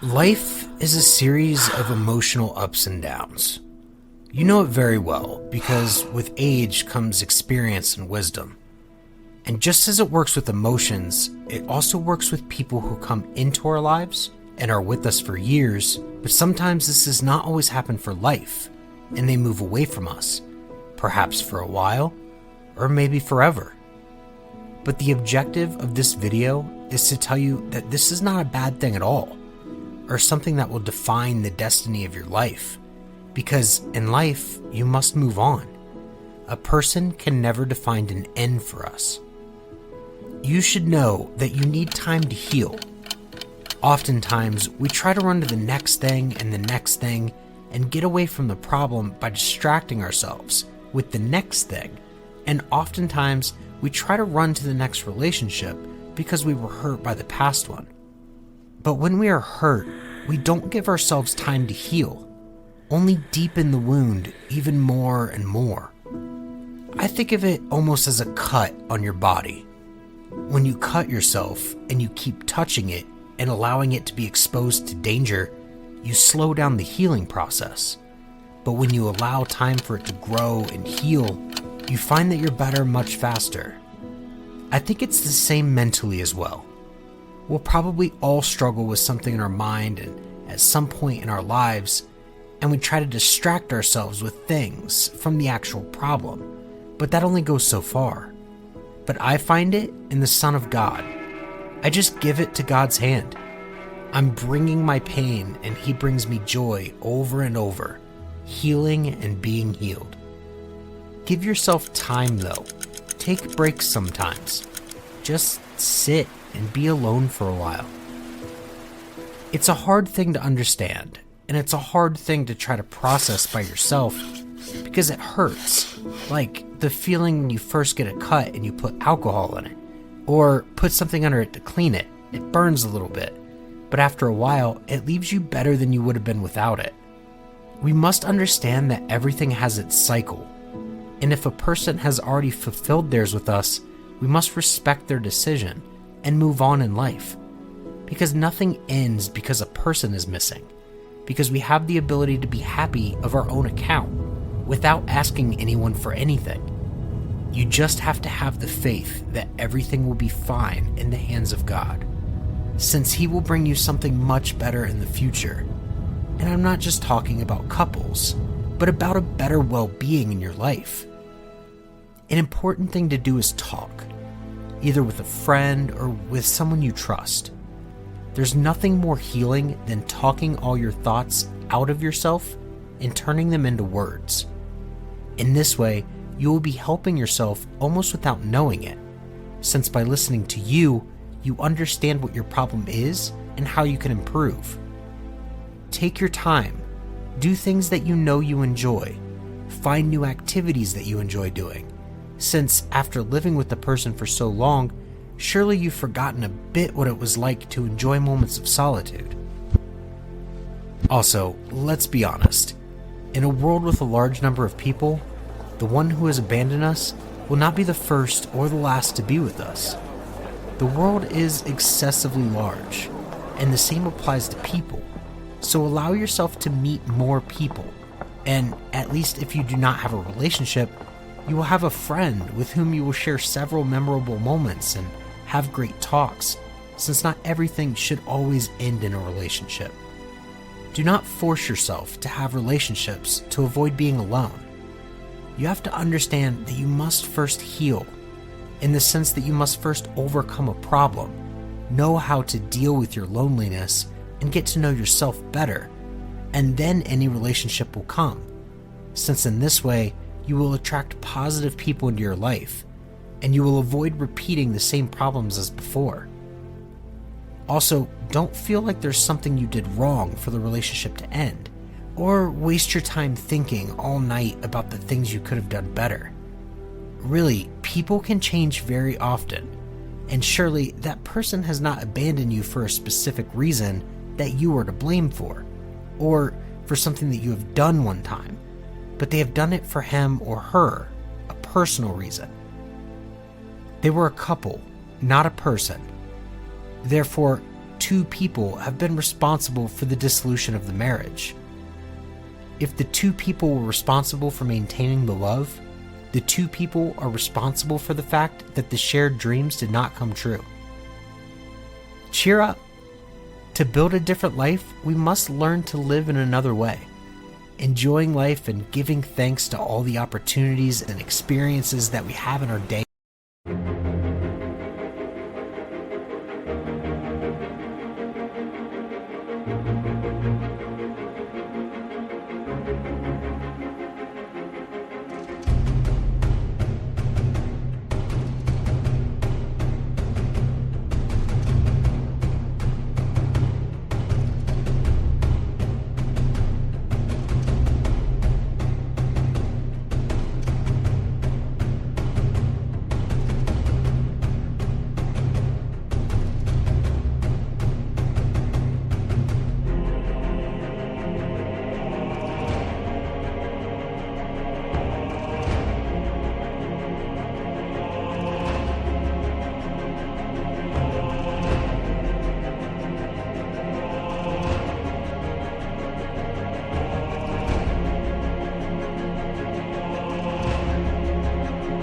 Life is a series of emotional ups and downs. You know it very well because with age comes experience and wisdom. And just as it works with emotions, it also works with people who come into our lives and are with us for years, but sometimes this does not always happen for life, and they move away from us, perhaps for a while, or maybe forever. But the objective of this video is to tell you that this is not a bad thing at all, or something that will define the destiny of your life. Because in life, you must move on. A person can never define an end for us. You should know that you need time to heal. Oftentimes, we try to run to the next thing and the next thing and get away from the problem by distracting ourselves with the next thing. And oftentimes, we try to run to the next relationship because we were hurt by the past one. But when we are hurt, we don't give ourselves time to heal, only deepen the wound even more and more. I think of it almost as a cut on your body. When you cut yourself and you keep touching it and allowing it to be exposed to danger, you slow down the healing process. But when you allow time for it to grow and heal, you find that you're better much faster. I think it's the same mentally as well. We'll probably all struggle with something in our mind and at some point in our lives, and we try to distract ourselves with things from the actual problem, but that only goes so far. But I find it in the Son of God. I just give it to God's hand. I'm bringing my pain and He brings me joy over and over, healing and being healed. Give yourself time though. Take breaks sometimes. Just sit and be alone for a while. It's a hard thing to understand, and it's a hard thing to try to process by yourself because it hurts. Like the feeling when you first get a cut and you put alcohol in it, or put something under it to clean it. It burns a little bit, but after a while, it leaves you better than you would have been without it. We must understand that everything has its cycle, and if a person has already fulfilled theirs with us, we must respect their decision and move on in life. Because nothing ends because a person is missing. Because we have the ability to be happy of our own account without asking anyone for anything. You just have to have the faith that everything will be fine in the hands of God, since He will bring you something much better in the future. And I'm not just talking about couples, but about a better well-being in your life. An important thing to do is talk, either with a friend or with someone you trust. There's nothing more healing than talking all your thoughts out of yourself and turning them into words. In this way, you will be helping yourself almost without knowing it, since by listening to you, you understand what your problem is and how you can improve. Take your time. Do things that you know you enjoy. Find new activities that you enjoy doing, since after living with the person for so long, surely you've forgotten a bit what it was like to enjoy moments of solitude. Also, let's be honest. In a world with a large number of people, the one who has abandoned us will not be the first or the last to be with us. The world is excessively large, and the same applies to people. So allow yourself to meet more people, and at least if you do not have a relationship, you will have a friend with whom you will share several memorable moments and have great talks, since not everything should always end in a relationship. Do not force yourself to have relationships to avoid being alone. You have to understand that you must first heal, in the sense that you must first overcome a problem, know how to deal with your loneliness, and get to know yourself better, and then any relationship will come, since in this way, you will attract positive people into your life, and you will avoid repeating the same problems as before. Also, don't feel like there's something you did wrong for the relationship to end, or waste your time thinking all night about the things you could have done better. Really, people can change very often, and surely that person has not abandoned you for a specific reason that you are to blame for, or for something that you have done one time, but they have done it for him or her, a personal reason. They were a couple not a person. Therefore, two people have been responsible for the dissolution of the marriage. If the two people were responsible for maintaining the love, the two people are responsible for the fact that the shared dreams did not come true. Cheer up. To build a different life, we must learn to live in another way, enjoying life and giving thanks to all the opportunities and experiences that we have in our day.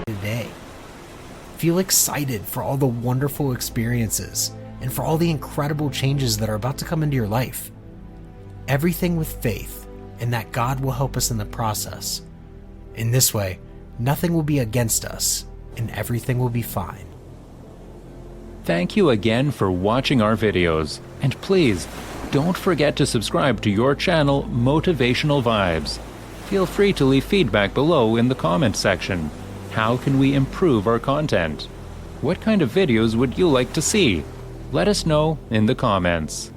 Today. Feel excited for all the wonderful experiences and for all the incredible changes that are about to come into your life. Everything with faith, and that God will help us in the process. In this way, nothing will be against us, and everything will be fine. Thank you again for watching our videos, and please, don't forget to subscribe to your channel, Motivational Vibes. Feel free to leave feedback below in the comments section. How can we improve our content? What kind of videos would you like to see? Let us know in the comments.